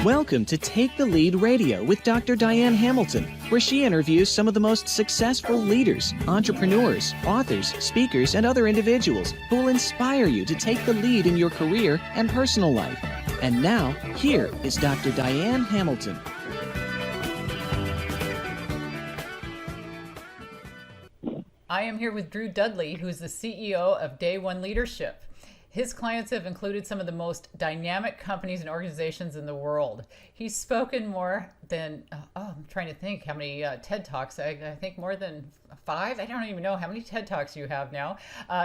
Welcome to Take the Lead Radio with Dr. Diane Hamilton, where she interviews some of the most successful leaders, entrepreneurs, authors, speakers, and other individuals who will inspire you to take the lead in your career and personal life. And now, here is Dr. Diane Hamilton. I am here with Drew Dudley, who is the CEO of Day One Leadership. His clients have included some of the most dynamic companies and organizations in the world. He's spoken more than, I'm trying to think how many TED Talks, I think more than 5. I don't even know how many TED Talks you have now.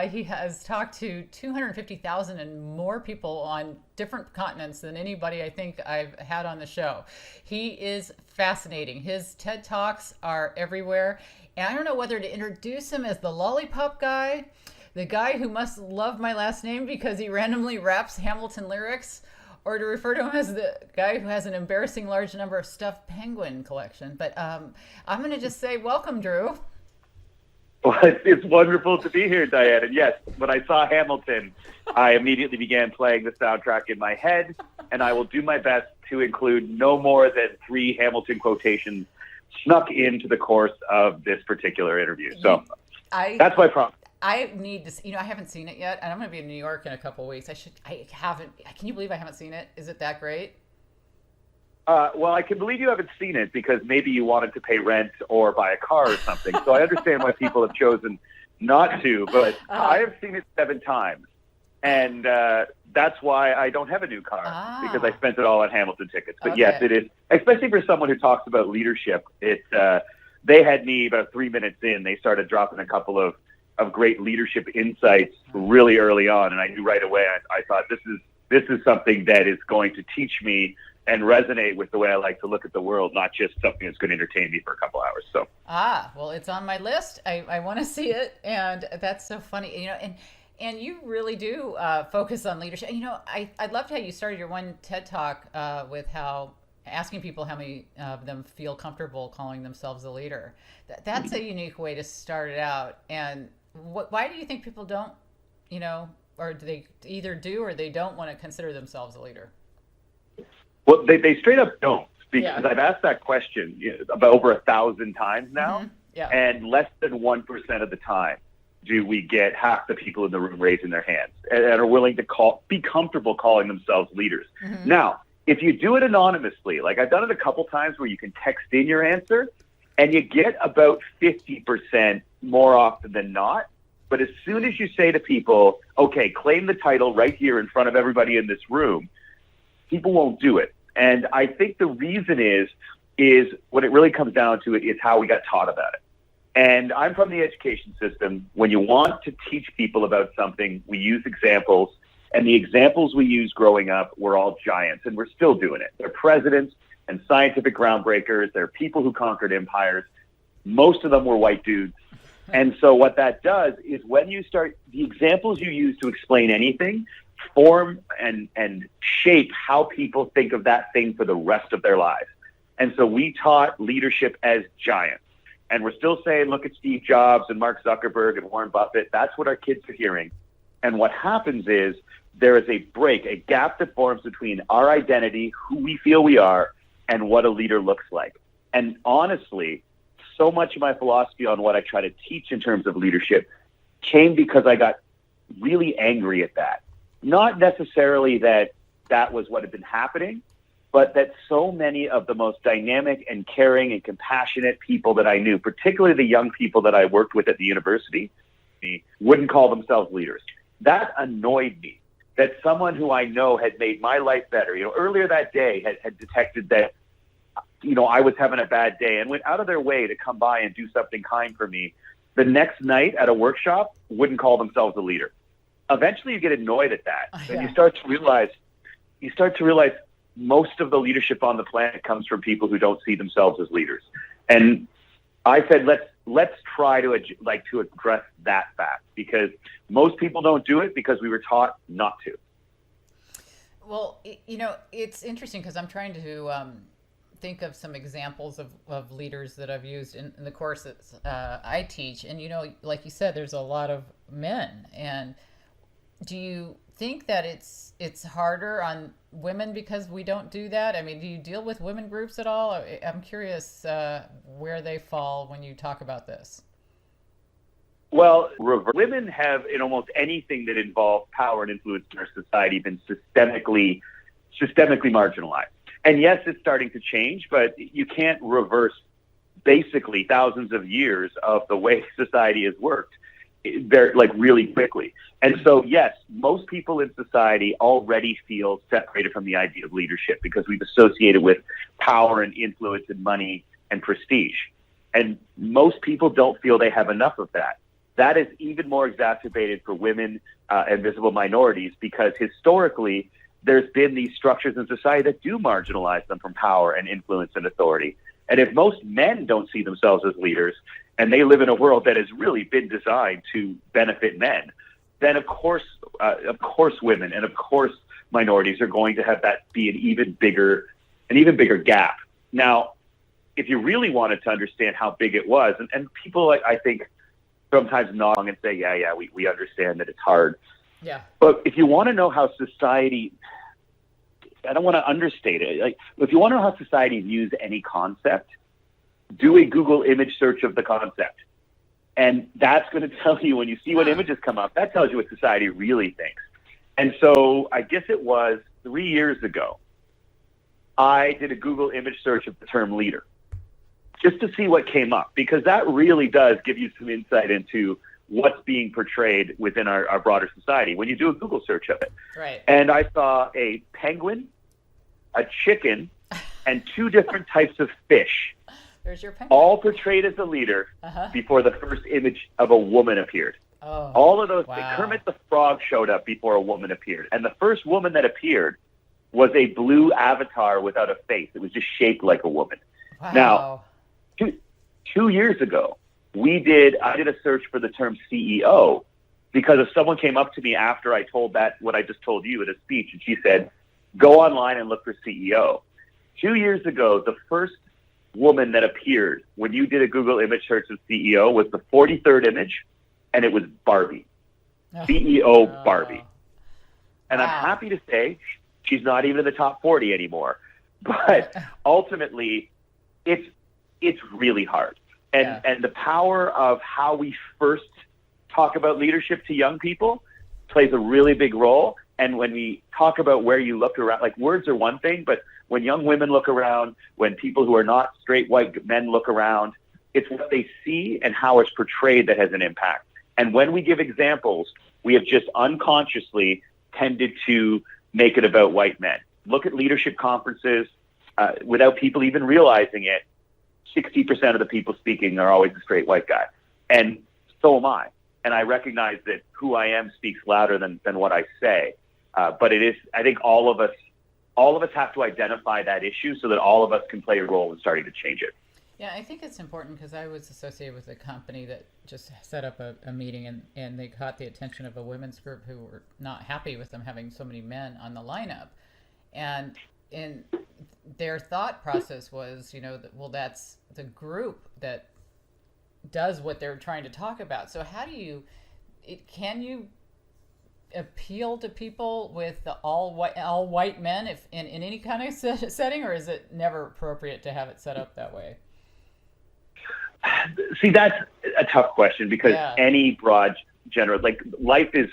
He has talked to 250,000 and more people on different continents than anybody I think I've had on the show. He is fascinating. His TED Talks are everywhere. And I don't know whether to introduce him as the lollipop guy, the guy who must love my last name because he randomly raps Hamilton lyrics, or to refer to him as the guy who has an embarrassing large number of stuffed penguin collection. But I'm going to just say, welcome, Drew. Well, it's wonderful to be here, Diane. And yes, when I saw Hamilton, I immediately began playing the soundtrack in my head, and I will do my best to include no more than 3 Hamilton quotations snuck into the course of this particular interview. So that's my promise. I need to, I haven't seen it yet, and I'm going to be in New York in a couple of weeks. I haven't, can you believe I haven't seen it? Is it that great? Well, I can believe you haven't seen it because maybe you wanted to pay rent or buy a car or something. So I understand why people have chosen not to, but I have seen it 7 times. And that's why I don't have a new car, because I spent it all on Hamilton tickets. But yes, it is, especially for someone who talks about leadership. They had me about 3 minutes in. They started dropping a couple of great leadership insights really early on, and I knew right away. I thought this is something that is going to teach me and resonate with the way I like to look at the world, not just something that's going to entertain me for a couple hours. So well, it's on my list. I want to see it, and that's so funny. And you really do focus on leadership. I loved how you started your one TED Talk with asking people how many of them feel comfortable calling themselves a leader. That's a unique way to start it out. And why do you think people don't, or do they either do or they don't want to consider themselves a leader? Well, they straight up don't, because I've asked that question about over 1,000 times now, and less than 1% of the time do we get half the people in the room raising their hands and are willing to be comfortable calling themselves leaders. Mm-hmm. Now, if you do it anonymously, like I've done it a couple times where you can text in your answer, and you get about 50% more often than not. But as soon as you say to people, okay, claim the title right here in front of everybody in this room, people won't do it. And I think the reason is what it really comes down to is how we got taught about it. And I'm from the education system. When you want to teach people about something, we use examples. And the examples we used growing up were all giants, and we're still doing it. They're presidents and scientific groundbreakers. They're people who conquered empires. Most of them were white dudes. And so what that does is when you start, the examples you use to explain anything form and shape how people think of that thing for the rest of their lives. And so we taught leadership as giants. And we're still saying, look at Steve Jobs and Mark Zuckerberg and Warren Buffett. That's what our kids are hearing. And what happens is there is a gap that forms between our identity, who we feel we are, and what a leader looks like. And honestly, so much of my philosophy on what I try to teach in terms of leadership came because I got really angry at that. Not necessarily that was what had been happening, but that so many of the most dynamic and caring and compassionate people that I knew, particularly the young people that I worked with at the university, wouldn't call themselves leaders. That annoyed me, that someone who I know had made my life better, earlier that day had detected that, I was having a bad day and went out of their way to come by and do something kind for me. The next night at a workshop wouldn't call themselves a leader. Eventually you get annoyed at that. And you start to realize most of the leadership on the planet comes from people who don't see themselves as leaders. And I said, let's try to address that fact, because most people don't do it because we were taught not to. Well, it's interesting because I'm trying to think of some examples of leaders that I've used in the courses I teach. And, like you said, there's a lot of men. And do you think that it's harder on women because we don't do that? I mean, do you deal with women groups at all? I'm curious where they fall when you talk about this. Well, women have, in almost anything that involves power and influence in our society, been systemically marginalized. And yes, it's starting to change, but you can't reverse basically thousands of years of the way society has worked very, like, really quickly. And so, yes, most people in society already feel separated from the idea of leadership because we've associated with power and influence and money and prestige. And most people don't feel they have enough of that. That is even more exacerbated for women and visible minorities because historically there's been these structures in society that do marginalize them from power and influence and authority. And if most men don't see themselves as leaders and they live in a world that has really been designed to benefit men, then of course women and of course minorities are going to have that be an even bigger gap. Now, if you really wanted to understand how big it was, and people, I think, sometimes nod along and say, yeah, we understand that it's hard. Yeah. But if you want to know how society, I don't want to understate it. Like, if you want to know how society views any concept, do a Google image search of the concept. And that's going to tell you, when you see what images come up, that tells you what society really thinks. And so I guess it was 3 years ago, I did a Google image search of the term leader, just to see what came up, because that really does give you some insight into what's being portrayed within our broader society when you do a Google search of it. Right. And I saw a penguin, a chicken, and 2 different types of fish, There's your penguin. all portrayed as a leader before the first image of a woman appeared. Oh, all of those, wow. Kermit the Frog showed up before a woman appeared. And the first woman that appeared was a blue avatar without a face. It was just shaped like a woman. Wow. Now, 2 years ago, I did a search for the term CEO because if someone came up to me after I told what I just told you at a speech, and she said, go online and look for CEO. 2 years ago, the first woman that appeared when you did a Google image search of CEO was the 43rd image, and it was Barbie. CEO Barbie. And wow. I'm happy to say she's not even in the top 40 anymore. But ultimately, it's really hard. And the power of how we first talk about leadership to young people plays a really big role. And when we talk about where you look around, like, words are one thing, but when young women look around, when people who are not straight white men look around, it's what they see and how it's portrayed that has an impact. And when we give examples, we have just unconsciously tended to make it about white men. Look at leadership conferences without people even realizing it. 60% of the people speaking are always a straight white guy. And so am I. And I recognize that who I am speaks louder than what I say. But it is, I think all of us have to identify that issue so that all of us can play a role in starting to change it. Yeah, I think it's important because I was associated with a company that just set up a meeting and they caught the attention of a women's group who were not happy with them having so many men on the lineup. And in their thought process was, that's the group that does what they're trying to talk about. So how do can you appeal to people with the all white men if in any kind of setting, or is it never appropriate to have it set up that way? See, that's a tough question because any broad general, like, life is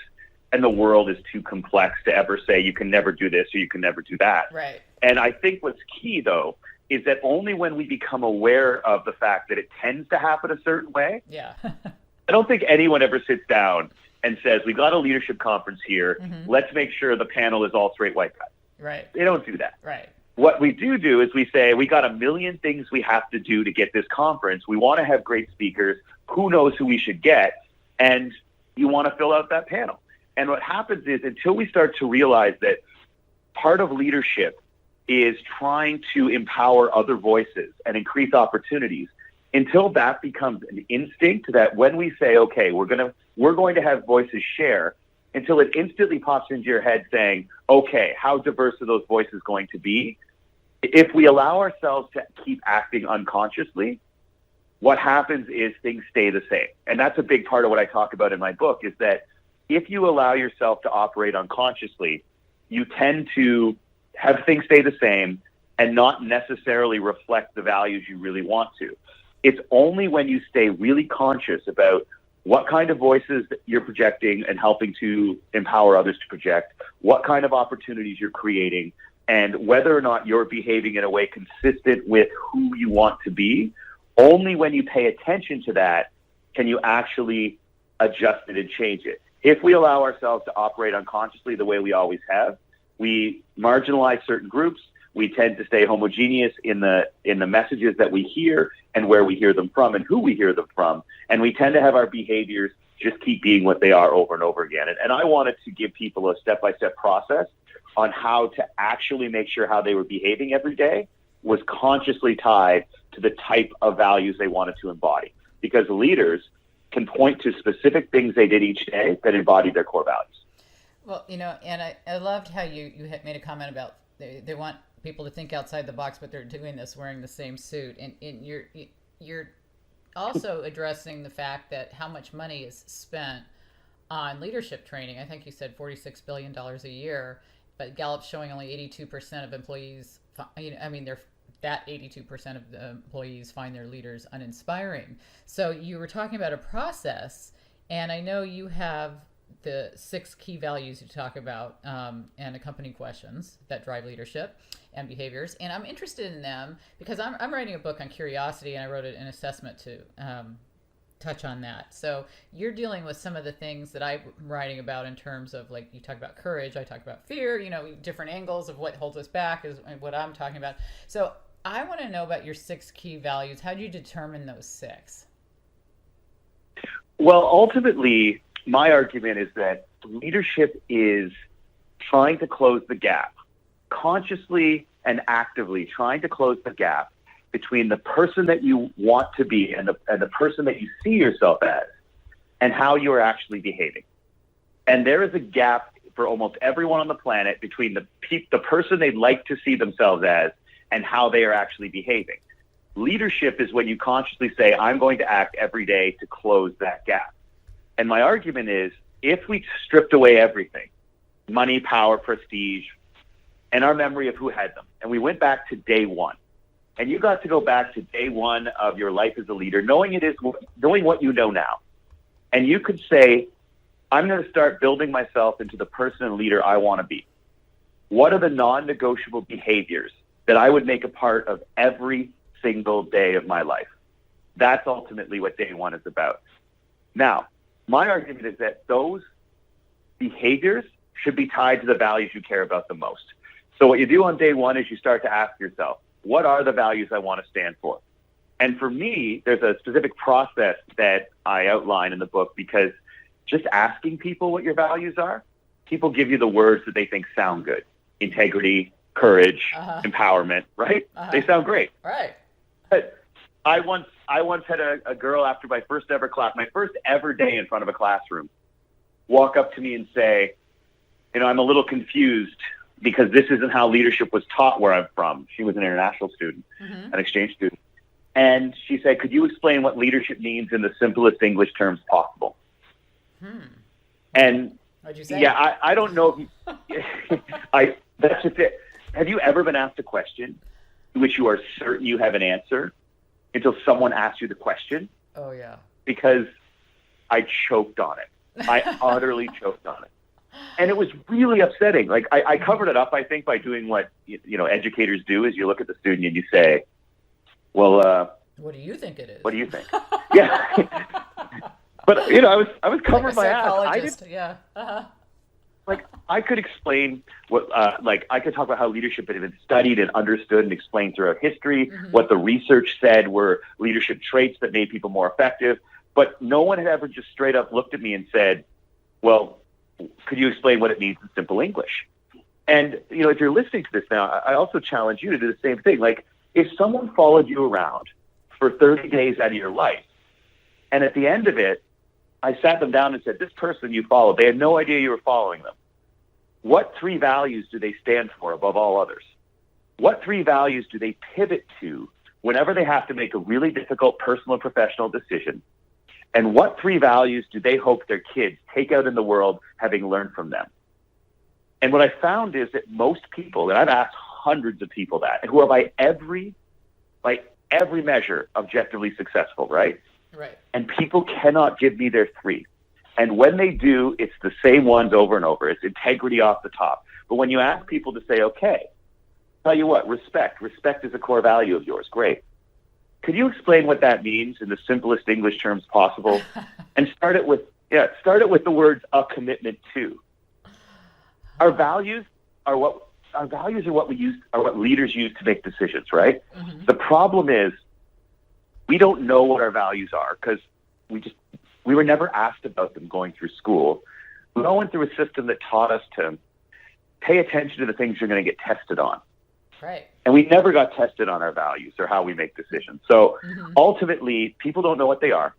and the world is too complex to ever say you can never do this or you can never do that. Right. And I think what's key, though, is that only when we become aware of the fact that it tends to happen a certain way. Yeah. I don't think anyone ever sits down and says, we got a leadership conference here. Mm-hmm. Let's make sure the panel is all straight white guys. Right. They don't do that. Right. What we do is we say, we got a million things we have to do to get this conference. We want to have great speakers. Who knows who we should get? And you want to fill out that panel. And what happens is, until we start to realize that part of leadership is trying to empower other voices and increase opportunities, until that becomes an instinct that when we say, okay, we're going to have voices share, until it instantly pops into your head saying, okay, how diverse are those voices going to be? If we allow ourselves to keep acting unconsciously, what happens is things stay the same. And that's a big part of what I talk about in my book, is that if you allow yourself to operate unconsciously, you tend to have things stay the same and not necessarily reflect the values you really want to. It's only when you stay really conscious about what kind of voices that you're projecting and helping to empower others to project, what kind of opportunities you're creating, and whether or not you're behaving in a way consistent with who you want to be. Only when you pay attention to that can you actually adjust it and change it. If we allow ourselves to operate unconsciously the way we always have, we marginalize certain groups. We tend to stay homogeneous in the messages that we hear and where we hear them from and who we hear them from. And we tend to have our behaviors just keep being what they are over and over again. And I wanted to give people a step-by-step process on how to actually make sure how they were behaving every day was consciously tied to the type of values they wanted to embody. Because leaders can point to specific things they did each day that embodied their core values. Well, and I loved how you had made a comment about they want people to think outside the box, but they're doing this wearing the same suit. And you're also addressing the fact that how much money is spent on leadership training. I think you said $46 billion a year, but Gallup's showing only 82% of employees, that 82% of the employees find their leaders uninspiring. So you were talking about a process, and I know you have the 6 key values you talk about and accompanying questions that drive leadership and behaviors. And I'm interested in them because I'm writing a book on curiosity, and I wrote an assessment to touch on that. So you're dealing with some of the things that I'm writing about in terms of, like, you talk about courage, I talk about fear, different angles of what holds us back is what I'm talking about. So I want to know about your 6 key values. How do you determine those 6? Well, ultimately, my argument is that leadership is trying to close the gap, consciously and actively trying to close the gap between the person that you want to be and the person that you see yourself as and how you are actually behaving. And there is a gap for almost everyone on the planet between the person they'd like to see themselves as and how they are actually behaving. Leadership is when you consciously say, I'm going to act every day to close that gap. And my argument is, if we stripped away everything, money, power, prestige, and our memory of who had them, and we went back to day one, and you got to go back to day one of your life as a leader, knowing what you know now, and you could say, I'm going to start building myself into the person and leader I want to be. What are the non-negotiable behaviors that I would make a part of every single day of my life? That's ultimately what day one is about. Now, my argument is that those behaviors should be tied to the values you care about the most. So what you do on day one is you start to ask yourself, what are the values I want to stand for? And for me, there's a specific process that I outline in the book, because just asking people what your values are, people give you the words that they think sound good. Integrity, courage, empowerment, right? They sound great. Right. But I once had a girl after my first ever class, my first ever day in front of a classroom, walk up to me and say, I'm a little confused because this isn't how leadership was taught where I'm from. She was an international student, an exchange student. And she said, could you explain what leadership means in the simplest English terms possible? And what'd you say? Yeah, I don't know. That's just it. Have you ever been asked a question to which you are certain you have an answer until someone asks you the question? Oh, yeah. Because I choked on it. I utterly choked on it. And it was really upsetting. Like, I covered it up, I think, by doing what educators do, is you look at the student and you say, well, what do you think it is? What do you think? Yeah. But, I was covering my ass. Like, I could explain what, I could talk about how leadership had been studied and understood and explained throughout history, what the research said were leadership traits that made people more effective. But no one had ever just straight up looked at me and said, well, could you explain what it means in simple English? And, if you're listening to this now, I also challenge you to do the same thing. Like, if someone followed you around for 30 days out of your life, and at the end of it, I sat them down and said, this person you followed, they had no idea you were following them. What 3 values do they stand for above all others? What 3 values do they pivot to whenever they have to make a really difficult personal and professional decision? And what 3 values do they hope their kids take out in the world having learned from them? And what I found is that most people, and I've asked hundreds of people that, who are by every measure objectively successful, right? Right. And people cannot give me their 3. And when they do, it's the same ones over and over. It's integrity off the top. But when you ask people to say, okay, tell you what, respect is a core value of yours. Great. Could you explain what that means in the simplest English terms possible? And start it with the words "a commitment to." Our values are what leaders use to make decisions, right? Mm-hmm. The problem is we don't know what our values are because we were never asked about them going through school. We all went through a system that taught us to pay attention to the things you're going to get tested on. Right. And we never got tested on our values or how we make decisions. So ultimately, people don't know what they are.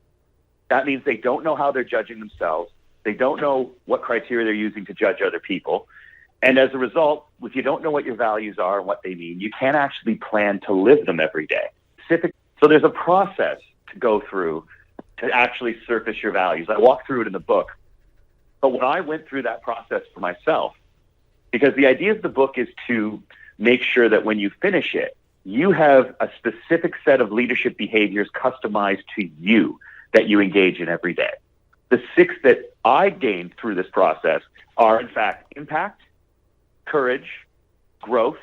That means they don't know how they're judging themselves. They don't know what criteria they're using to judge other people. And as a result, if you don't know what your values are and what they mean, you can't actually plan to live them every day. So there's a process to go through to actually surface your values. I walk through it in the book. But when I went through that process for myself, because the idea of the book is to make sure that when you finish it, you have a specific set of leadership behaviors customized to you that you engage in every day. The 6 that I gained through this process are, in fact, impact, courage, growth,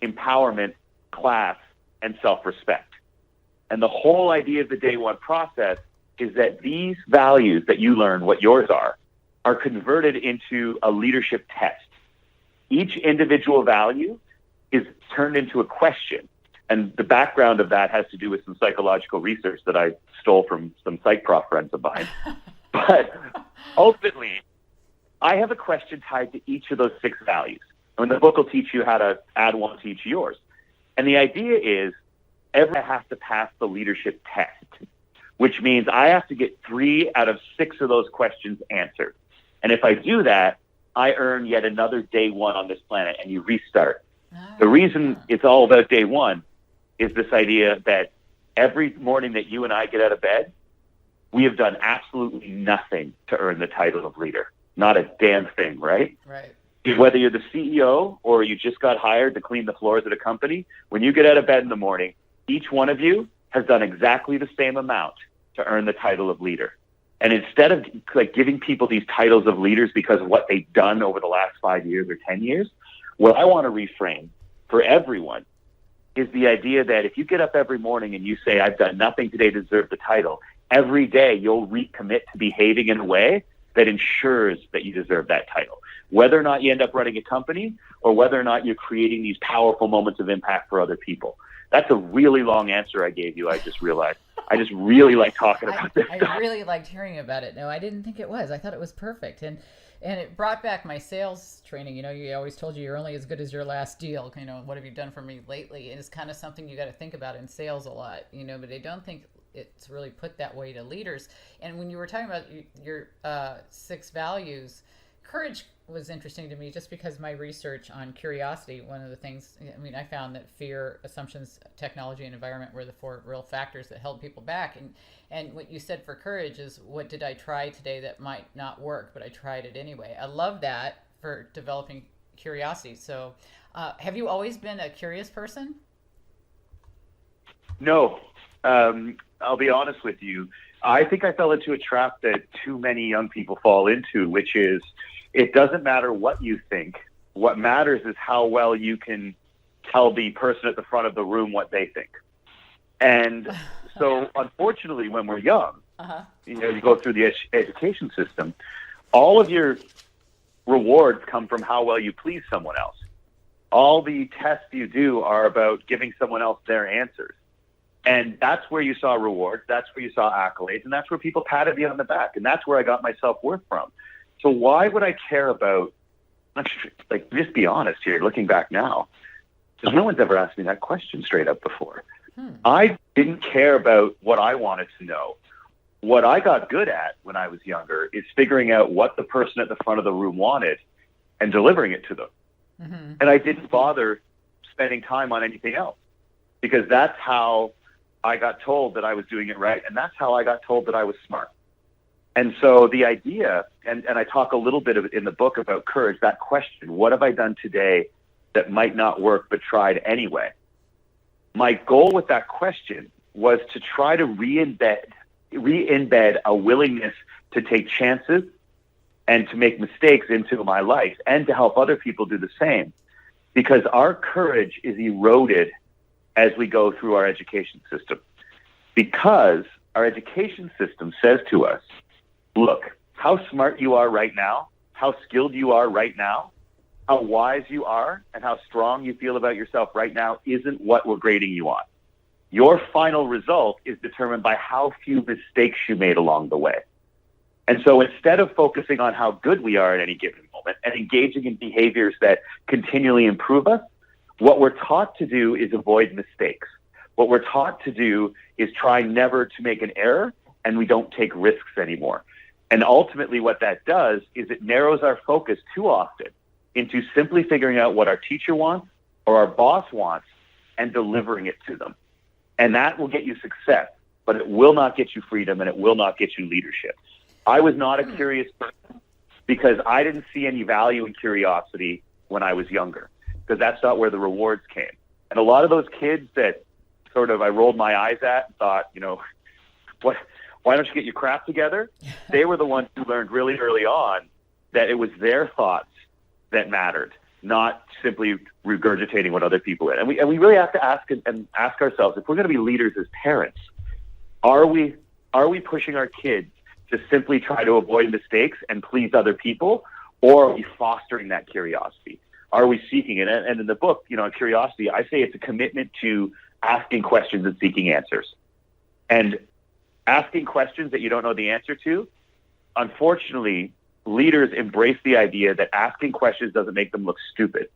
empowerment, class, and self-respect. And the whole idea of the day 1 process is that these values that you learn, what yours are converted into a leadership test. Each individual value is turned into a question. And the background of that has to do with some psychological research that I stole from some psych prof friends of mine. But ultimately, I have a question tied to each of those 6 values. And the book will teach you how to add one to each of yours. And the idea is everyone has to pass the leadership test, which means I have to get 3 out of 6 of those questions answered. And if I do that, I earn yet another day 1 on this planet, and you restart. The reason it's all about day 1 is this idea that every morning that you and I get out of bed, we have done absolutely nothing to earn the title of leader. Not a damn thing, right? Right. Whether you're the CEO or you just got hired to clean the floors at a company, when you get out of bed in the morning, each one of you has done exactly the same amount to earn the title of leader. And instead of giving people these titles of leaders because of what they've done over the last 5 years or 10 years, what I want to reframe for everyone is the idea that if you get up every morning and you say, I've done nothing today to deserve the title, every day you'll recommit to behaving in a way that ensures that you deserve that title. Whether or not you end up running a company or whether or not you're creating these powerful moments of impact for other people. That's a really long answer I gave you, I just realized. I just really like talking about this stuff. I really liked hearing about it. No, I didn't think it was. I thought it was perfect. And it brought back my sales training. You know, you always told you're only as good as your last deal. You know, what have you done for me lately? And it's kind of something you got to think about in sales a lot, you know, but I don't think it's really put that way to leaders. And when you were talking about your 6 values, courage was interesting to me just because my research on curiosity, one of the things, I mean, I found that fear, assumptions, technology, and environment were the 4 real factors that held people back. And what you said for courage is, what did I try today that might not work, but I tried it anyway. I love that for developing curiosity. So have you always been a curious person? No. I'll be honest with you. I think I fell into a trap that too many young people fall into, which is, it doesn't matter what you think. What matters is how well you can tell the person at the front of the room what they think. And so, unfortunately, when we're young, you know, you go through the education system, all of your rewards come from how well you please someone else. All the tests you do are about giving someone else their answers. And that's where you saw rewards, that's where you saw accolades, and that's where people patted me on the back. And that's where I got my self-worth from. So why would I care about, like, just be honest here, looking back now, because no one's ever asked me that question straight up before. I didn't care about what I wanted to know. What I got good at when I was younger is figuring out what the person at the front of the room wanted and delivering it to them. And I didn't bother spending time on anything else, because that's how I got told that I was doing it right, and that's how I got told that I was smart. And so the idea, and I talk a little bit of it in the book about courage, that question, what have I done today that might not work but tried anyway? My goal with that question was to try to re-embed a willingness to take chances and to make mistakes into my life and to help other people do the same. Because our courage is eroded as we go through our education system. Because our education system says to us, look, how smart you are right now, how skilled you are right now, how wise you are, and how strong you feel about yourself right now isn't what we're grading you on. Your final result is determined by how few mistakes you made along the way. And so instead of focusing on how good we are at any given moment and engaging in behaviors that continually improve us, what we're taught to do is avoid mistakes. What we're taught to do is try never to make an error, and we don't take risks anymore. And ultimately what that does is it narrows our focus too often into simply figuring out what our teacher wants or our boss wants and delivering it to them. And that will get you success, but it will not get you freedom and it will not get you leadership. I was not a curious person because I didn't see any value in curiosity when I was younger, because that's not where the rewards came. And a lot of those kids that sort of I rolled my eyes at and thought, why don't you get your crap together? They were the ones who learned really early on that it was their thoughts that mattered, not simply regurgitating what other people did. And we really have to ask ourselves, if we're going to be leaders as parents, are we pushing our kids to simply try to avoid mistakes and please other people, or are we fostering that curiosity? Are we seeking it? And in the book, Curiosity, I say it's a commitment to asking questions and seeking answers. And asking questions that you don't know the answer to, unfortunately, leaders embrace the idea that asking questions doesn't make them look stupid.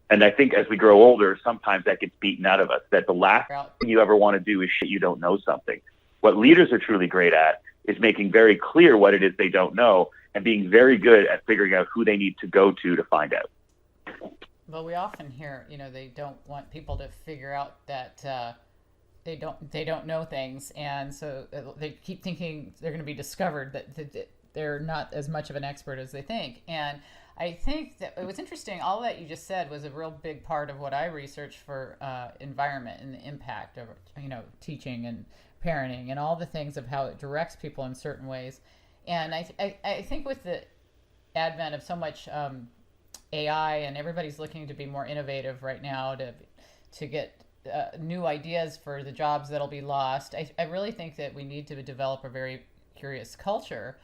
And I think as we grow older, sometimes that gets beaten out of us, that the last thing you ever want to do is shit you don't know something. What leaders are truly great at is making very clear what it is they don't know and being very good at figuring out who they need to go to find out. Well, we often hear, they don't want people to figure out that they don't know things, and so they keep thinking they're going to be discovered, that they're not as much of an expert as they think. And I think that it was interesting. All that you just said was a real big part of what I researched for environment and the impact of teaching and parenting and all the things of how it directs people in certain ways. And I think with the advent of so much AI, and everybody's looking to be more innovative right now to get new ideas for the jobs that'll be lost. I really think that we need to develop a very curious culture.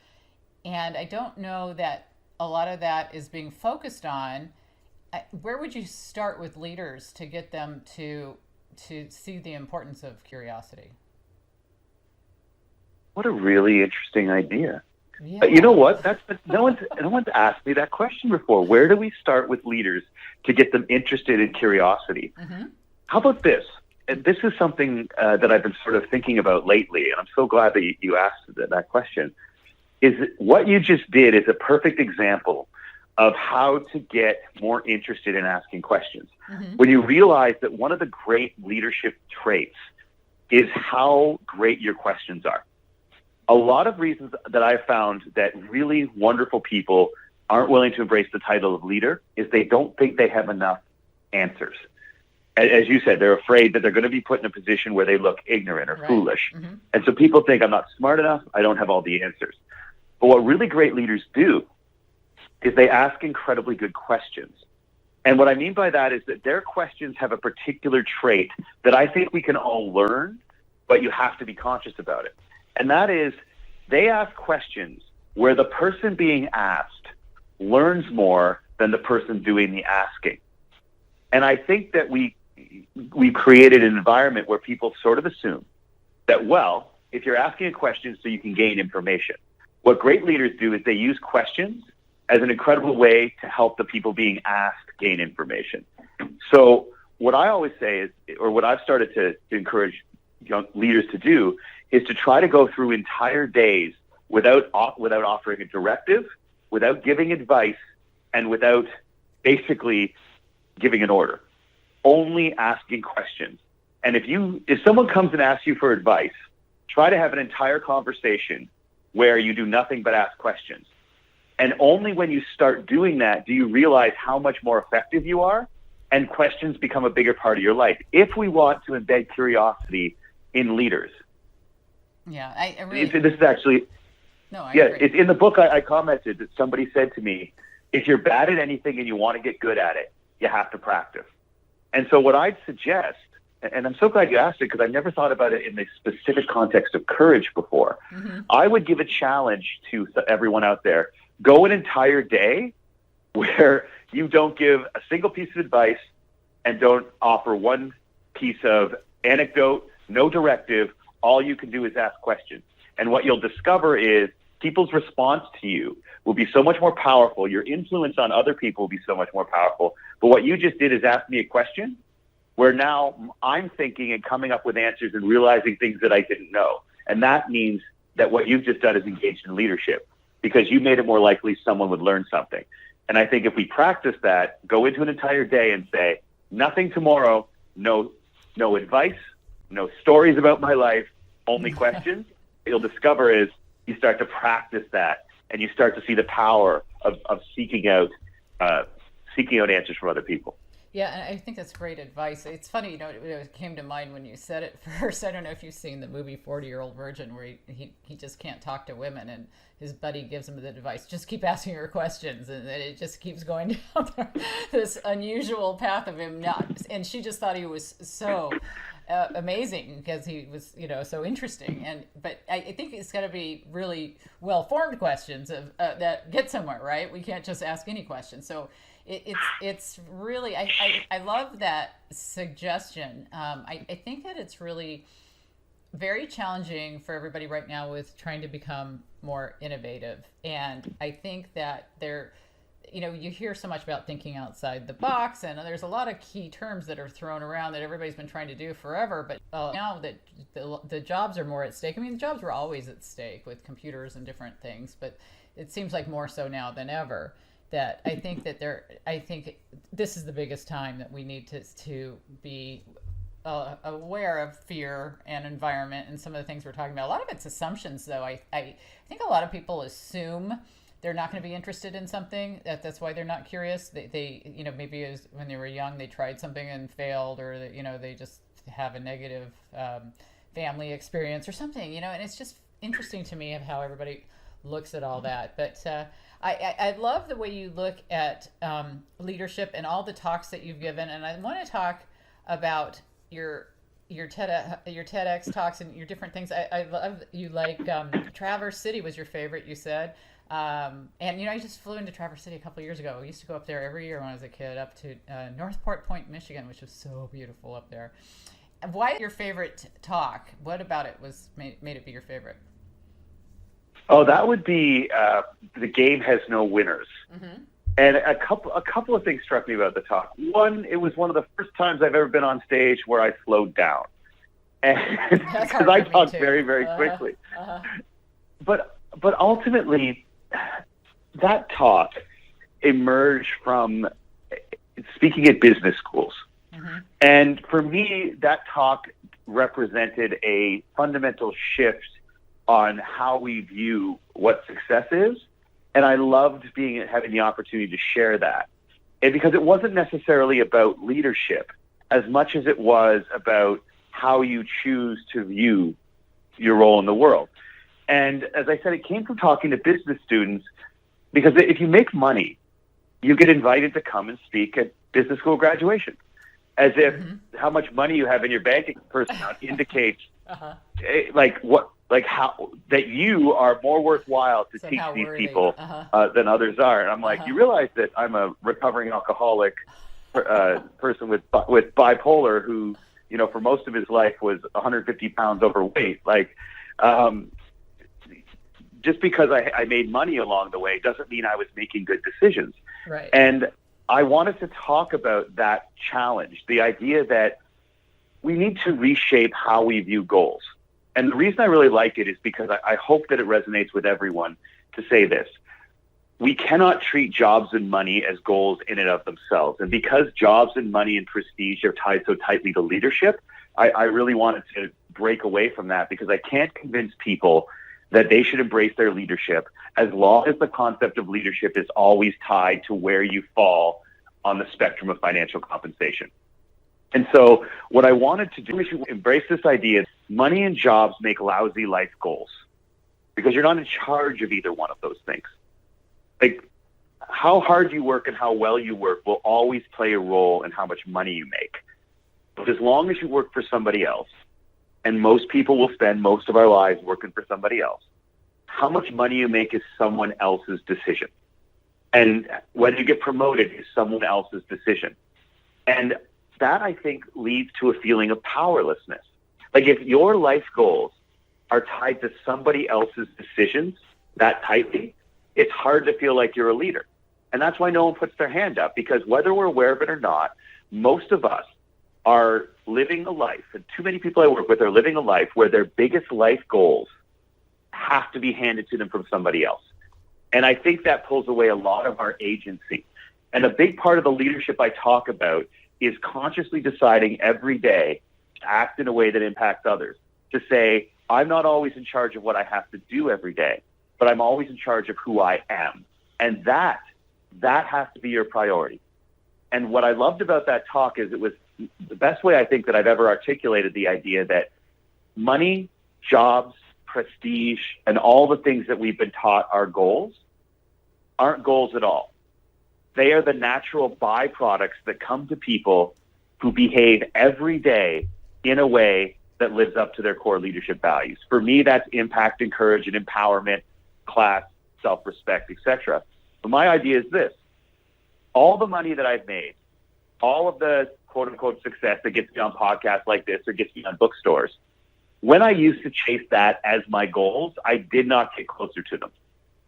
And I don't know that a lot of that is being focused on. Where would you start with leaders to get them to see the importance of curiosity? What a really interesting idea. Yeah. You know what? No one's asked me that question before. Where do we start with leaders to get them interested in curiosity? Mm-hmm. How about this? And this is something that I've been sort of thinking about lately, and I'm so glad that you asked that question. Is what you just did is a perfect example of how to get more interested in asking questions. Mm-hmm. When you realize that one of the great leadership traits is how great your questions are. A lot of reasons that I've found that really wonderful people aren't willing to embrace the title of leader is they don't think they have enough answers. As you said, they're afraid that they're going to be put in a position where they look ignorant or foolish. Mm-hmm. And so people think, I'm not smart enough, I don't have all the answers. But what really great leaders do is they ask incredibly good questions. And what I mean by that is that their questions have a particular trait that I think we can all learn, but you have to be conscious about it. And that is, they ask questions where the person being asked learns more than the person doing the asking. And I think that we created an environment where people sort of assume that, well, if you're asking a question so you can gain information, what great leaders do is they use questions as an incredible way to help the people being asked gain information. So what I always say is, or what I've started to encourage young leaders to do, is to try to go through entire days without offering a directive, without giving advice, and without basically giving an order. Only asking questions. And if someone comes and asks you for advice, try to have an entire conversation where you do nothing but ask questions. And only when you start doing that do you realize how much more effective you are, and questions become a bigger part of your life. If we want to embed curiosity in leaders. Yeah, I really... This is actually... No, I yeah, agree. it's in the book. I commented that somebody said to me, if you're bad at anything and you want to get good at it, you have to practice. And so what I'd suggest, and I'm so glad you asked it because I've never thought about it in the specific context of courage before. Mm-hmm. I would give a challenge to everyone out there. Go an entire day where you don't give a single piece of advice and don't offer one piece of anecdote, no directive. All you can do is ask questions. And what you'll discover is people's response to you will be so much more powerful. Your influence on other people will be so much more powerful. But what you just did is ask me a question where now I'm thinking and coming up with answers and realizing things that I didn't know. And that means that what you've just done is engaged in leadership because you made it more likely someone would learn something. And I think if we practice that, go into an entire day and say, nothing tomorrow, no advice, no stories about my life, only questions, what you'll discover is you start to practice that and you start to see the power of seeking out answers from other people. Yeah, and I think that's great advice. It's funny, it came to mind when you said it first. I don't know if you've seen the movie 40-Year-Old Virgin where he just can't talk to women and his buddy gives him the advice, just keep asking her questions, and then it just keeps going down this unusual path of him not. And she just thought he was so amazing because he was, so interesting. But I think it's got to be really well-formed questions that get somewhere, right? We can't just ask any questions. So it's really, I love that suggestion. I think that it's really very challenging for everybody right now with trying to become more innovative. And I think that you hear so much about thinking outside the box, and there's a lot of key terms that are thrown around that everybody's been trying to do forever. But now that the jobs are more at stake, I mean, the jobs were always at stake with computers and different things, but it seems like more so now than ever. That I think this is the biggest time that we need to be aware of fear and environment and some of the things we're talking about. A lot of it's assumptions, though. I think a lot of people assume they're not going to be interested in something. That's why they're not curious. They maybe when they were young they tried something and failed, or they just have a negative family experience or something. And it's just interesting to me of how everybody looks at all that. But I love the way you look at leadership and all the talks that you've given, and I want to talk about your TEDx talks and your different things. I love you Traverse City was your favorite, you said. And I just flew into Traverse City a couple of years ago. I used to go up there every year when I was a kid, up to Northport Point, Michigan, which was so beautiful up there. Why your favorite talk? What about it made it be your favorite? Oh, that would be the game has no winners. Mm-hmm. And a couple of things struck me about the talk. One, it was one of the first times I've ever been on stage where I slowed down, and because I talk very, very quickly. But ultimately, that talk emerged from speaking at business schools, mm-hmm. and for me, that talk represented a fundamental shift on how we view what success is. And I loved having the opportunity to share that. And because it wasn't necessarily about leadership as much as it was about how you choose to view your role in the world. And as I said, it came from talking to business students, because if you make money, you get invited to come and speak at business school graduation, as if mm-hmm. how much money you have in your bank account indicates how that you are more worthwhile to teach these people than others are. And I'm like, you realize that I'm a recovering alcoholic person with bipolar who, for most of his life was 150 pounds overweight. Just because I made money along the way doesn't mean I was making good decisions. Right. And I wanted to talk about that challenge, the idea that we need to reshape how we view goals. And the reason I really like it is because I hope that it resonates with everyone to say this. We cannot treat jobs and money as goals in and of themselves. And because jobs and money and prestige are tied so tightly to leadership, I really wanted to break away from that, because I can't convince people that they should embrace their leadership as long as the concept of leadership is always tied to where you fall on the spectrum of financial compensation. And so what I wanted to do is embrace this idea: money and jobs make lousy life goals because you're not in charge of either one of those things. Like, how hard you work and how well you work will always play a role in how much money you make. But as long as you work for somebody else, and most people will spend most of our lives working for somebody else, how much money you make is someone else's decision. And whether you get promoted is someone else's decision. And that, I think, leads to a feeling of powerlessness. Like, if your life goals are tied to somebody else's decisions that tightly, it's hard to feel like you're a leader. And that's why no one puts their hand up, because whether we're aware of it or not, most of us are living a life, and too many people I work with are living a life where their biggest life goals have to be handed to them from somebody else. And I think that pulls away a lot of our agency. And a big part of the leadership I talk about is consciously deciding every day to act in a way that impacts others. To say, I'm not always in charge of what I have to do every day, but I'm always in charge of who I am. And that has to be your priority. And what I loved about that talk is it was the best way I think that I've ever articulated the idea that money, jobs, prestige, and all the things that we've been taught are goals aren't goals at all. They are the natural byproducts that come to people who behave every day in a way that lives up to their core leadership values. For me, that's impact and courage and empowerment, class, self-respect, etc. But my idea is this: all the money that I've made, all of the quote-unquote success that gets me on podcasts like this or gets me on bookstores, when I used to chase that as my goals, I did not get closer to them.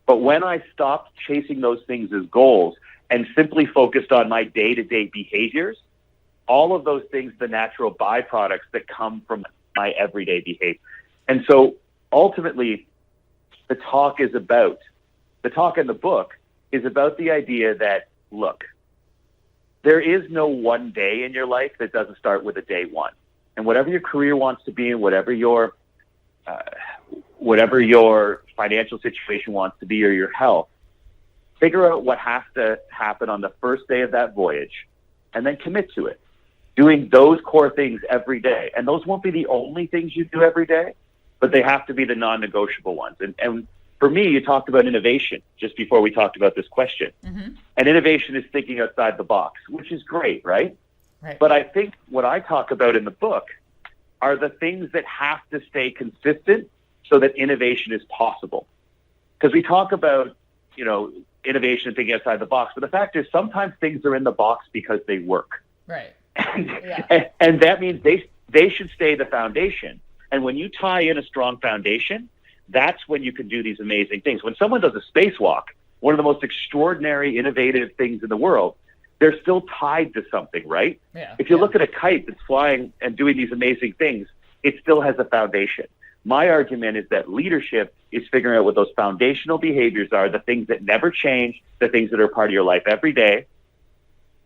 But when I stopped chasing those things as goals and simply focused on my day-to-day behaviors, all of those things, the natural byproducts that come from my everyday behavior. And so ultimately, the talk in the book is about the idea that, look, there is no one day in your life that doesn't start with a day one. And whatever your career wants to be and whatever your financial situation wants to be or your health, figure out what has to happen on the first day of that voyage and then commit to it. Doing those core things every day. And those won't be the only things you do every day, but they have to be the non-negotiable ones. And for me, you talked about innovation just before we talked about this question. Mm-hmm. And innovation is thinking outside the box, which is great, right? Right. But I think what I talk about in the book are the things that have to stay consistent so that innovation is possible. Because we talk about, innovation and thinking outside the box, but the fact is sometimes things are in the box because they work. Right. And that means they should stay the foundation. And when you tie in a strong foundation, that's when you can do these amazing things. When someone does a spacewalk, one of the most extraordinary, innovative things in the world, they're still tied to something, right? Yeah. If you look at a kite that's flying and doing these amazing things, it still has a foundation. My argument is that leadership is figuring out what those foundational behaviors are, the things that never change, the things that are part of your life every day,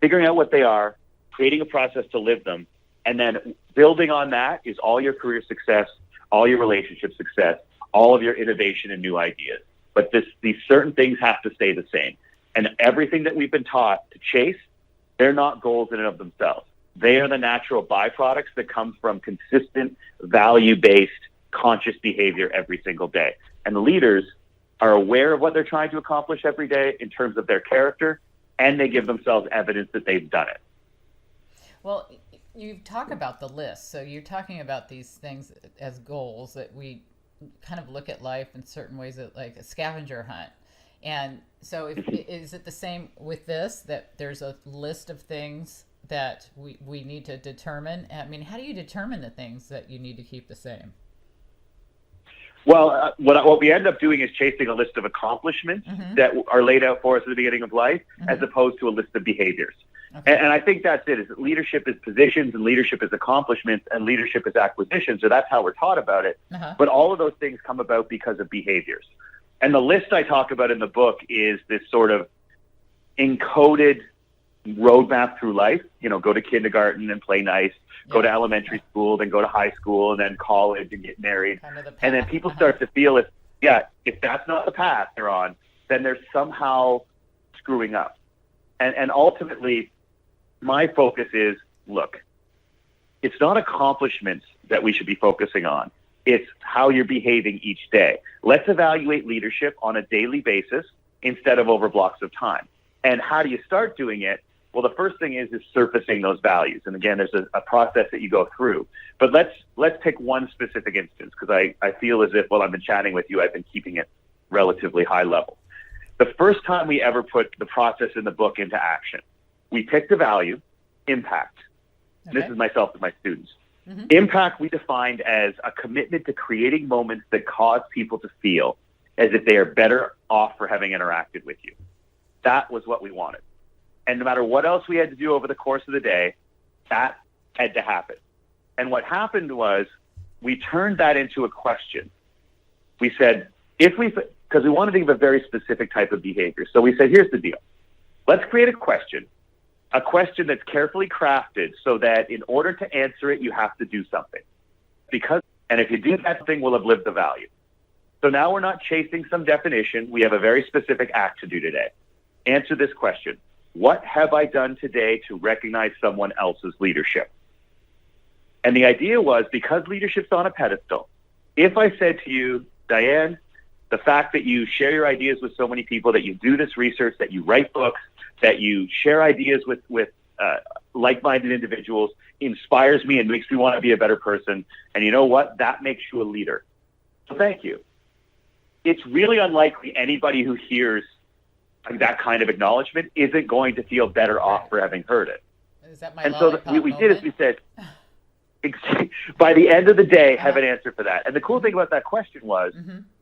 figuring out what they are, creating a process to live them, and then building on that is all your career success, all your relationship success, all of your innovation and new ideas. But these certain things have to stay the same. And everything that we've been taught to chase, they're not goals in and of themselves. They are the natural byproducts that come from consistent, value-based, conscious behavior every single day. And the leaders are aware of what they're trying to accomplish every day in terms of their character, and they give themselves evidence that they've done it. Well, you talk about the list. So you're talking about these things as goals that we kind of look at life in certain ways, like a scavenger hunt. And so is it the same with this, that there's a list of things that we need to determine? I mean, how do you determine the things that you need to keep the same? Well, what we end up doing is chasing a list of accomplishments that are laid out for us at the beginning of life, as opposed to a list of behaviors. Okay. And I think that's it, is that leadership is positions and leadership is accomplishments and leadership is acquisitions. So that's how we're taught about it. But all of those things come about because of behaviors. And the list I talk about in the book is this sort of encoded roadmap through life. Go to kindergarten and play nice, go to elementary school, then go to high school, and then college and get married. And then people start to feel yeah, if that's not the path they're on, then they're somehow screwing up. And ultimately, my focus is, look, it's not accomplishments that we should be focusing on. It's how you're behaving each day. Let's evaluate leadership on a daily basis instead of over blocks of time. And how do you start doing it? Well, the first thing is surfacing those values. And again, there's a process that you go through. But let's pick one specific instance, because I feel as if, while I've been chatting with you, I've been keeping it relatively high level. The first time we ever put the process in the book into action, we picked a value, impact. Okay. This is myself and my students. Mm-hmm. Impact we defined as a commitment to creating moments that cause people to feel as if they are better off for having interacted with you. That was what we wanted. And no matter what else we had to do over the course of the day, that had to happen. And what happened was we turned that into a question. We said, because we wanted to give a very specific type of behavior. So we said, here's the deal. Let's create a question that's carefully crafted so that in order to answer it, you have to do something. And if you do that thing, we'll have lived the value. So now we're not chasing some definition. We have a very specific act to do today. Answer this question. What have I done today to recognize someone else's leadership? And the idea was, because leadership's on a pedestal, if I said to you, Diane, the fact that you share your ideas with so many people, that you do this research, that you write books, that you share ideas with like-minded individuals inspires me and makes me want to be a better person. And you know what? That makes you a leader. So thank you. It's really unlikely anybody who hears that kind of acknowledgement isn't going to feel better off for having heard it. Is that my and so what we did is we said, by the end of the day, have an answer for that. And the cool thing about that question was,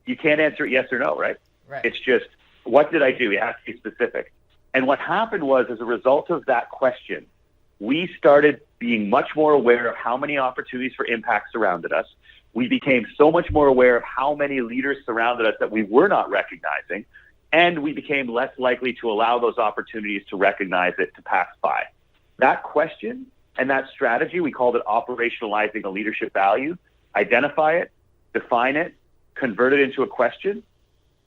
you can't answer it yes or no, right? It's just, what did I do? You have to be specific. And what happened was, as a result of that question, we started being much more aware of how many opportunities for impact surrounded us. We became so much more aware of how many leaders surrounded us that we were not recognizing. And we became less likely to allow those opportunities to recognize it, to pass by. That question and that strategy, we called it operationalizing a leadership value. Identify it, define it, convert it into a question.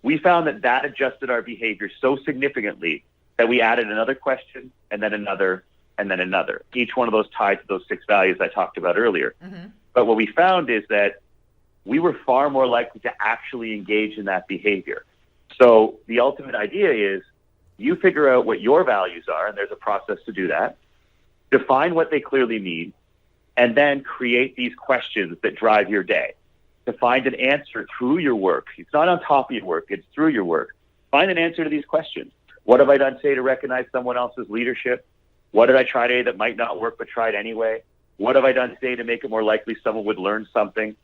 We found that adjusted our behavior so significantly that we added another question and then another and then another. Each one of those tied to those 6 values I talked about earlier. But what we found is that we were far more likely to actually engage in that behavior. So the ultimate idea is, you figure out what your values are, and there's a process to do that. Define what they clearly mean, and then create these questions that drive your day. To find an answer through your work. It's not on top of your work, it's through your work. Find an answer to these questions. What have I done today to recognize someone else's leadership? What did I try today that might not work but tried anyway? What have I done today to make it more likely someone would learn something?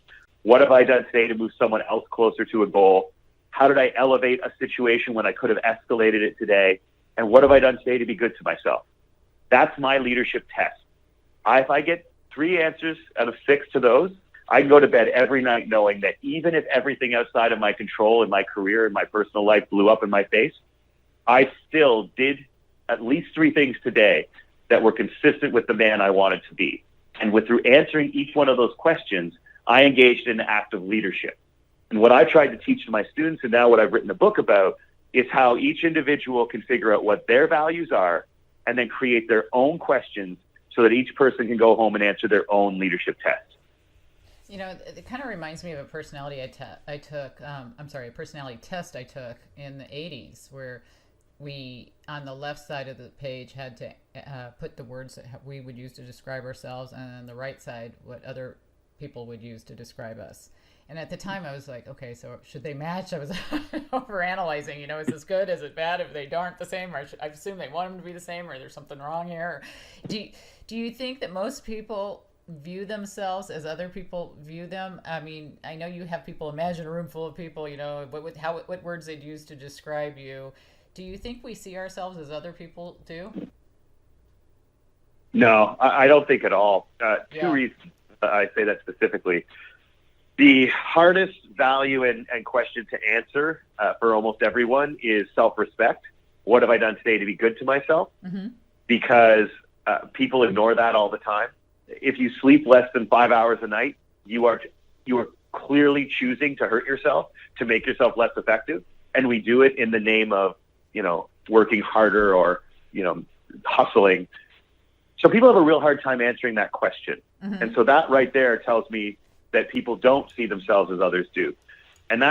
What have I done today to move someone else closer to a goal? How did I elevate a situation when I could have escalated it today? And what have I done today to be good to myself? That's my leadership test. If I get 3 answers out of 6 to those, I can go to bed every night knowing that even if everything outside of my control in my career and my personal life blew up in my face, I still did at least 3 things today that were consistent with the man I wanted to be. And through answering each one of those questions, I engaged in an act of leadership. And what I tried to teach to my students, and now what I've written a book about, is how each individual can figure out what their values are and then create their own questions so that each person can go home and answer their own leadership test. You know, it kind of reminds me of a personality test I took in the 80s, where we, on the left side of the page, had to put the words that we would use to describe ourselves, and on the right side, what other people would use to describe us. And at the time, I was like, okay, so should they match? I was overanalyzing, is this good? Is it bad if they aren't the same? Or I assume they want them to be the same, or there's something wrong here. Do you think that most people view themselves as other people view them? I mean, I know you have people, imagine a room full of people, what words they'd use to describe you. Do you think we see ourselves as other people do? No, I don't think at all. 2 reasons I say that specifically. The hardest value and question to answer for almost everyone is self-respect. What have I done today to be good to myself? Because people ignore that all the time. If you sleep less than 5 hours a night, you are clearly choosing to hurt yourself to make yourself less effective. And we do it in the name of, working harder or, hustling. So people have a real hard time answering that question. Mm-hmm. And so that right there tells me that people don't see themselves as others do. And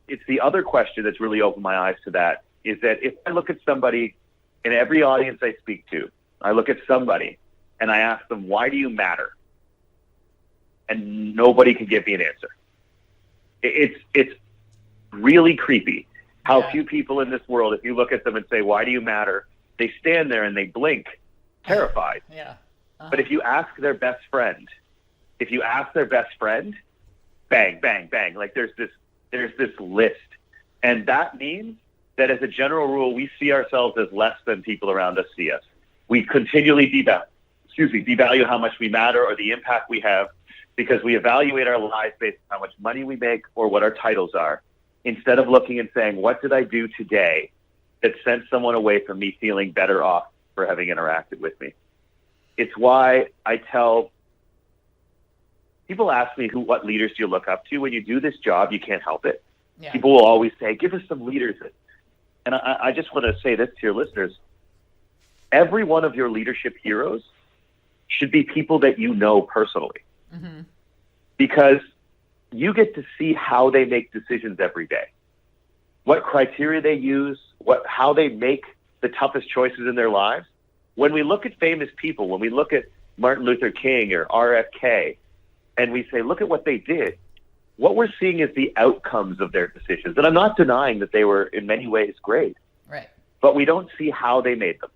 it's the other question that's really opened my eyes to that, is that if I look at somebody in every audience I speak to, I look at somebody and I ask them, why do you matter? And nobody can give me an answer. It's really creepy how few people in this world, if you look at them and say, why do you matter? They stand there and they blink, terrified. Yeah. But if you ask their best friend, bang, bang, bang, like there's this list. And that means that as a general rule, we see ourselves as less than people around us see us. We continually devalue how much we matter or the impact we have, because we evaluate our lives based on how much money we make or what our titles are, instead of looking and saying, what did I do today that sent someone away from me feeling better off for having interacted with me? It's why I tell people, ask me what leaders do you look up to? When you do this job, you can't help it. Yeah. People will always say, give us some leaders. And I just want to say this to your listeners. Every one of your leadership heroes should be people that you know personally. Mm-hmm. Because you get to see how they make decisions every day, what criteria they use, how they make the toughest choices in their lives. When we look at famous people, when we look at Martin Luther King or RFK, and we say, look at what they did, what we're seeing is the outcomes of their decisions. And I'm not denying that they were in many ways great, right? But we don't see how they made them.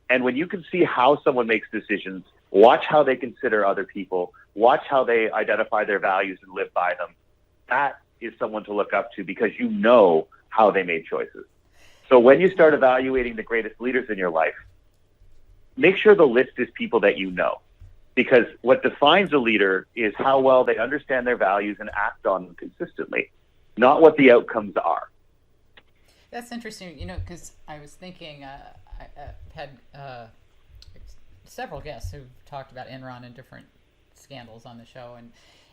And when you can see how someone makes decisions, watch how they consider other people, watch how they identify their values and live by them, that is someone to look up to, because you know how they made choices. So when you start evaluating the greatest leaders in your life, make sure the list is people that you know. Because what defines a leader is how well they understand their values and act on them consistently, not what the outcomes are. That's interesting, because I was thinking, I had several guests who've talked about Enron and different scandals on the show.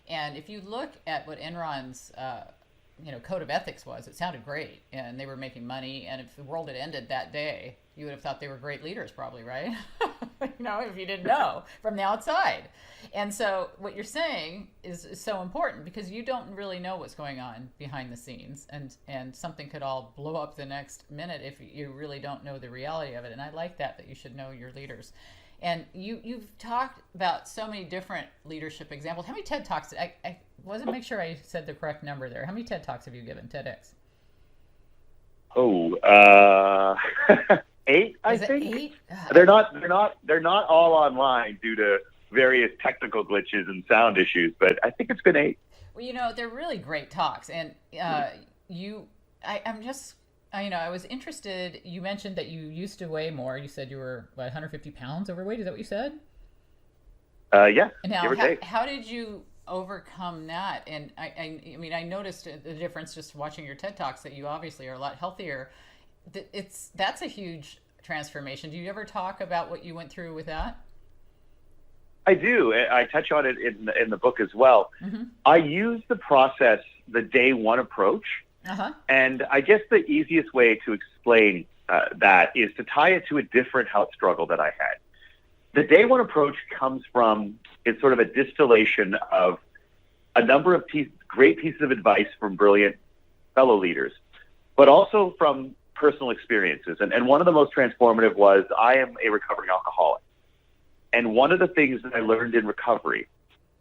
And if you look at what Enron's code of ethics was, it sounded great, and they were making money. And if the world had ended that day, you would have thought they were great leaders, probably, right? If you didn't know from the outside. And so what you're saying is so important, because you don't really know what's going on behind the scenes, and something could all blow up the next minute if you really don't know the reality of it. And I like that you should know your leaders. And you've talked about so many different leadership examples. How many TED Talks? I wasn't make sure I said the correct number there. How many TED Talks have you given? TEDx? 8, I think. 8? They're not all online due to various technical glitches and sound issues, but I think it's been 8. Well, they're really great talks, and I was interested. You mentioned that you used to weigh more. You said you were 150 pounds overweight. Is that what you said? Yeah. And now, how did you overcome that? And I noticed the difference just watching your TED Talks, that you obviously are a lot healthier. That's a huge transformation. Do you ever talk about what you went through with that? I do. I touch on it in the book as well. Mm-hmm. I use the process, the day one approach. Uh-huh. And I guess the easiest way to explain that is to tie it to a different health struggle that I had. The day one approach comes from, it's sort of a distillation of a number of great pieces of advice from brilliant fellow leaders, but also from personal experiences. And one of the most transformative was, I am a recovering alcoholic. And one of the things that I learned in recovery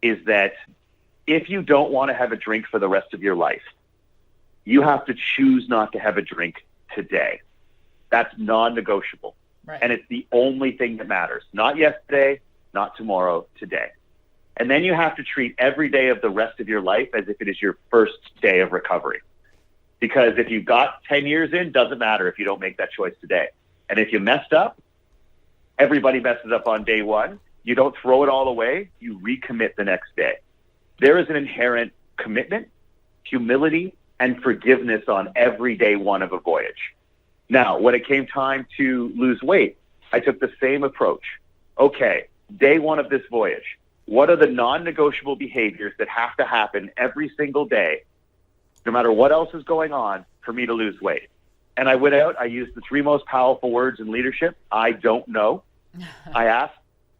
is that if you don't want to have a drink for the rest of your life, you have to choose not to have a drink today. That's non-negotiable. Right. And it's the only thing that matters. Not yesterday, not tomorrow, today. And then you have to treat every day of the rest of your life as if it is your first day of recovery. Because if you got 10 years in, doesn't matter if you don't make that choice today. And if you messed up, everybody messes up on day one. You don't throw it all away. You recommit the next day. There is an inherent commitment, humility, and forgiveness on every day one of a voyage. Now, when it came time to lose weight, I took the same approach. Okay, day one of this voyage, what are the non-negotiable behaviors that have to happen every single day, no matter what else is going on, for me to lose weight? And I went out, I used the 3 most powerful words in leadership. I don't know. I asked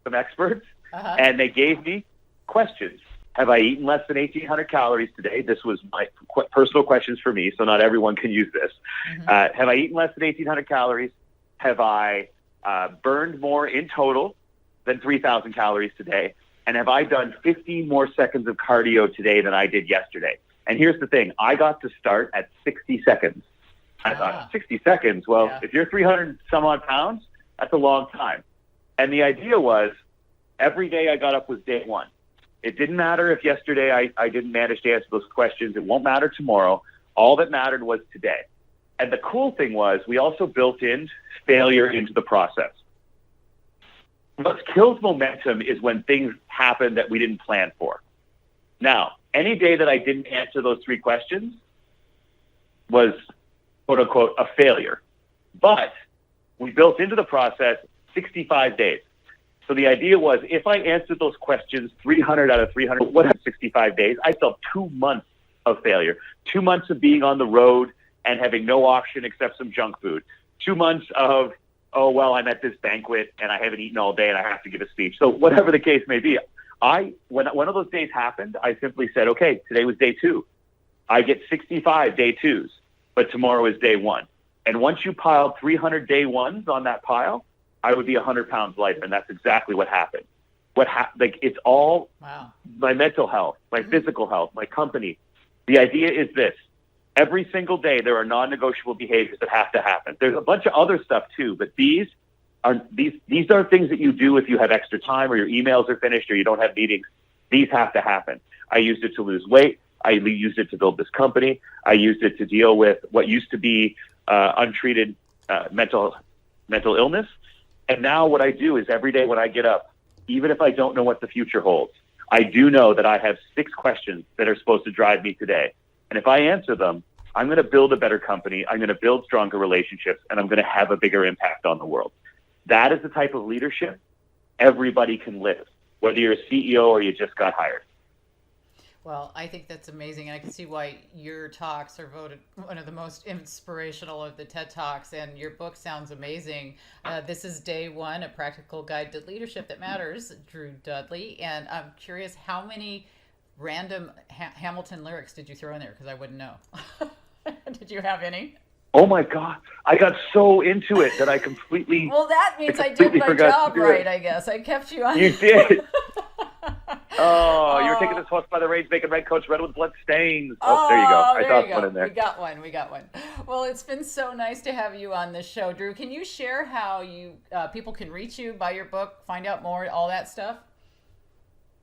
some experts, and they gave me questions. Have I eaten less than 1,800 calories today? This was my personal questions for me, so not everyone can use this. Have I eaten less than 1,800 calories? Have I burned more in total than 3,000 calories today? And have I done 15 more seconds of cardio today than I did yesterday? And here's the thing. I got to start at 60 seconds. I thought, 60 seconds? Well, if you're 300 some odd pounds, that's a long time. And the idea was every day I got up was day one. It didn't matter if yesterday I didn't manage to answer those questions. It won't matter tomorrow. All that mattered was today. And the cool thing was we also built in failure into the process. What kills momentum is when things happen that we didn't plan for. Now, any day that I didn't answer those 3 questions was, quote unquote, a failure. But we built into the process 65 days. So the idea was if I answered those questions 300 out of 300, what 65 days, I still have 2 months of failure, 2 months of being on the road and having no option except some junk food, 2 months of, oh, well, I'm at this banquet and I haven't eaten all day and I have to give a speech. So whatever the case may be, when one of those days happened, I simply said, okay, today was day 2. I get 65 day 2s, but tomorrow is day 1. And once you pile 300 day 1s on that pile, I would be 100 pounds lighter, and that's exactly what happened. It's all my mental health, my physical health, my company. The idea is this. Every single day, there are non-negotiable behaviors that have to happen. There's a bunch of other stuff too, but these are things that you do if you have extra time or your emails are finished or you don't have meetings. These have to happen. I used it to lose weight. I used it to build this company. I used it to deal with what used to be untreated mental illness. And now what I do is every day when I get up, even if I don't know what the future holds, I do know that I have 6 questions that are supposed to drive me today. And if I answer them, I'm going to build a better company. I'm going to build stronger relationships, and I'm going to have a bigger impact on the world. That is the type of leadership everybody can live, whether you're a CEO or you just got hired. Well, I think that's amazing. And I can see why your talks are voted one of the most inspirational of the TED Talks. And your book sounds amazing. This is Day 1, A Practical Guide to Leadership That Matters, Drew Dudley. And I'm curious, how many random Hamilton lyrics did you throw in there? Because I wouldn't know. Did you have any? Oh, my God. I got so into it that I completely... Well, that means I did my job right, I guess. I kept you on. You did. Oh, you were taking this horse by the reins, making red coats red with blood stains. Oh, there you go. I tossed one in there. We got one. Well, it's been so nice to have you on the show, Drew. Can you share how people can reach you, buy your book, find out more, all that stuff?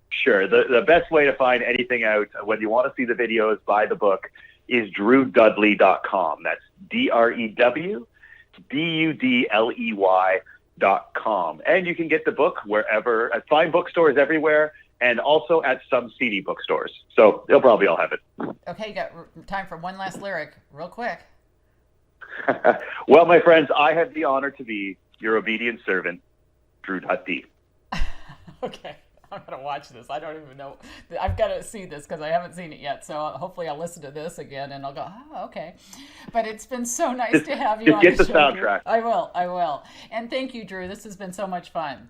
Sure. The best way to find anything out, whether you want to see the videos, buy the book, is drewdudley.com. That's DREWDUDLEY.com. And you can get the book wherever, at fine bookstores everywhere, and also at some CD bookstores. So they'll probably all have it. Okay, you got time for one last lyric, real quick. Well, my friends, I have the honor to be your obedient servant, Drew D. Okay, I'm going to watch this. I don't even know. I've got to see this because I haven't seen it yet. So hopefully I'll listen to this again and I'll go, oh, okay. But it's been so nice to have you on the show. Get the soundtrack. Drew. I will. And thank you, Drew. This has been so much fun.